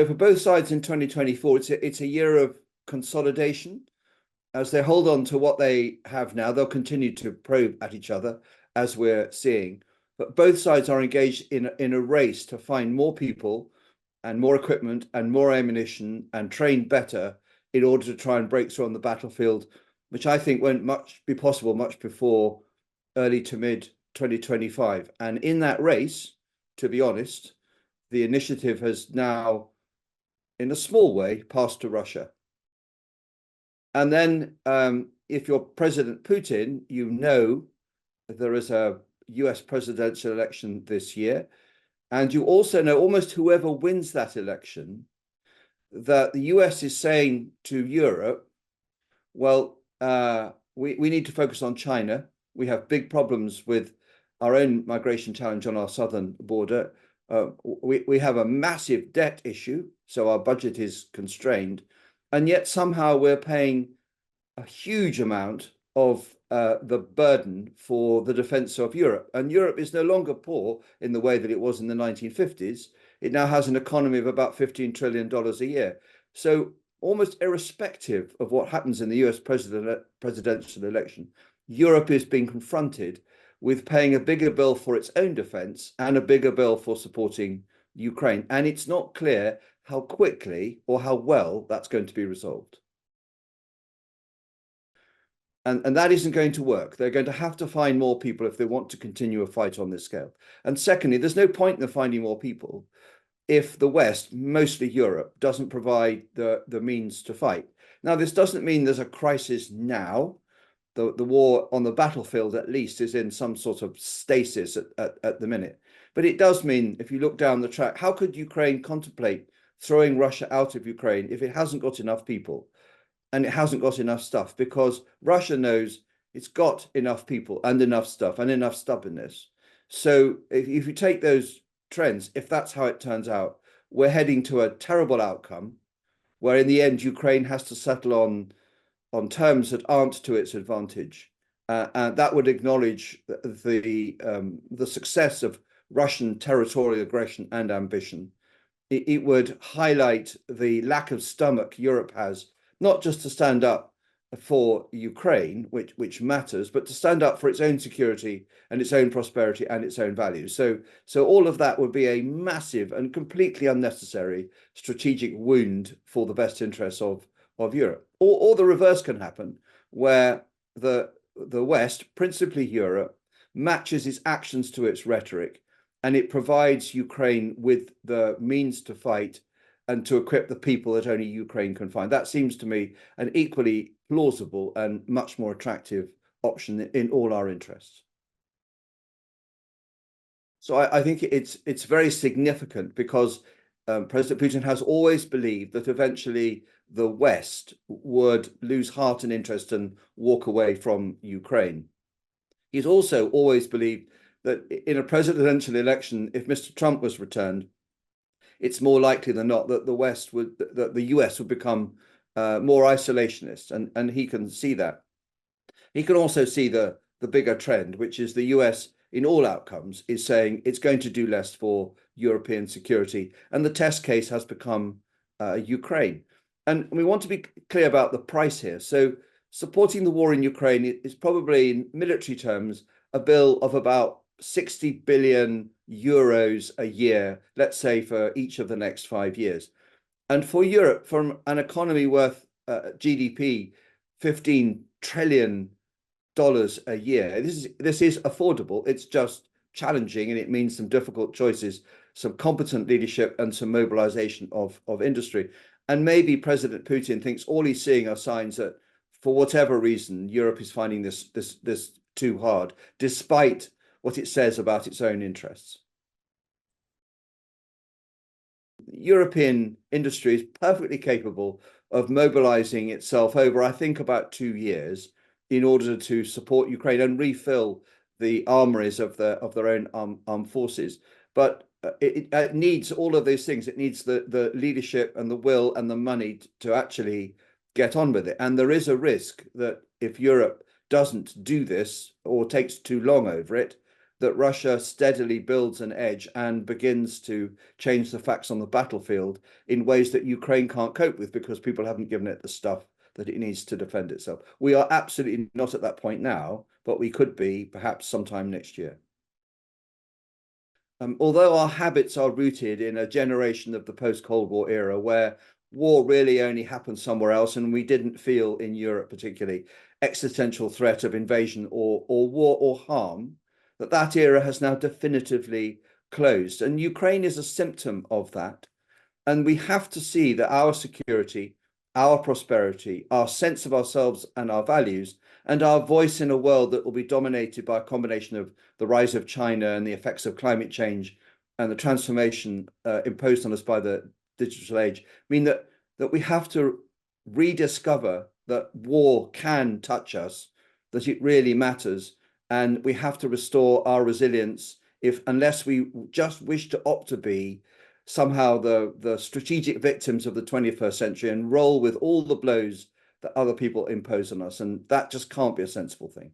for both sides in 2024, it's a year of consolidation. As they hold on to what they have now, they'll continue to probe at each other, as we're seeing. But both sides are engaged in a race to find more people and more equipment and more ammunition and train better in order to try and break through on the battlefield, which I think won't be possible much before early to mid 2025. And in that race, to be honest, the initiative has now, in a small way, passed to Russia. And then if you're President Putin, you know there is a US presidential election this year. And you also know almost whoever wins that election, that the US is saying to Europe, well, we need to focus on China. We have big problems with our own migration challenge on our southern border. We have a massive debt issue, so our budget is constrained. And yet somehow we're paying a huge amount of the burden for the defense of Europe. And Europe is no longer poor in the way that it was in the 1950s. It now has an economy of about $15 trillion a year. So almost irrespective of what happens in the US presidential election, Europe is being confronted with paying a bigger bill for its own defense and a bigger bill for supporting Ukraine. And it's not clear how quickly or how well that's going to be resolved. And that isn't going to work. They're going to have to find more people if they want to continue a fight on this scale. And secondly, there's no point in finding more people if the West, mostly Europe, doesn't provide the means to fight. Now, this doesn't mean there's a crisis now. The war on the battlefield, at least, is in some sort of stasis at the minute. But it does mean, if you look down the track, how could Ukraine contemplate throwing Russia out of Ukraine if it hasn't got enough people and it hasn't got enough stuff? Because Russia knows it's got enough people and enough stuff and enough stubbornness. So if you take those trends, if that's how it turns out, we're heading to a terrible outcome where in the end Ukraine has to settle on terms that aren't to its advantage. And that would acknowledge the success of Russian territorial aggression and ambition. It would highlight the lack of stomach Europe has, not just to stand up for Ukraine, which matters, but to stand up for its own security and its own prosperity and its own values. So all of that would be a massive and completely unnecessary strategic wound for the best interests of Europe. Or the reverse can happen, where the West, principally Europe, matches its actions to its rhetoric, and it provides Ukraine with the means to fight and to equip the people that only Ukraine can find. That seems to me an equally plausible and much more attractive option in all our interests. So I think it's very significant because President Putin has always believed that eventually the West would lose heart and interest and walk away from Ukraine. He's also always believed that in a presidential election, if Mr. Trump was returned, it's more likely than not that the US would become more isolationist, and he can see that. He can also see the bigger trend, which is the US in all outcomes is saying it's going to do less for European security, and the test case has become Ukraine. And we want to be clear about the price here. So supporting the war in Ukraine is probably, in military terms, a bill of about 60 billion euros a year, let's say, for each of the next 5 years. And for Europe, from an economy worth GDP $15 trillion a year, this is affordable. It's just challenging, and it means some difficult choices, some competent leadership, and some mobilization of industry. And maybe President Putin thinks all he's seeing are signs that, for whatever reason, Europe is finding this too hard, despite what it says about its own interests. European industry is perfectly capable of mobilizing itself over, I think, about 2 years in order to support Ukraine and refill the armories of their own armed forces. But it needs all of those things. It needs the leadership and the will and the money to actually get on with it. And there is a risk that if Europe doesn't do this or takes too long over it, that Russia steadily builds an edge and begins to change the facts on the battlefield in ways that Ukraine can't cope with because people haven't given it the stuff that it needs to defend itself. We are absolutely not at that point now, but we could be perhaps sometime next year. Although our habits are rooted in a generation of the post-Cold War era where war really only happened somewhere else, and we didn't feel in Europe particularly existential threat of invasion or war or harm, that era has now definitively closed. And Ukraine is a symptom of that. And we have to see that our security, our prosperity, our sense of ourselves and our values, and our voice in a world that will be dominated by a combination of the rise of China and the effects of climate change and the transformation imposed on us by the digital age, mean that we have to rediscover that war can touch us, that it really matters, and we have to restore our resilience unless we just wish to opt to be somehow the strategic victims of the 21st century and roll with all the blows that other people impose on us. And that just can't be a sensible thing.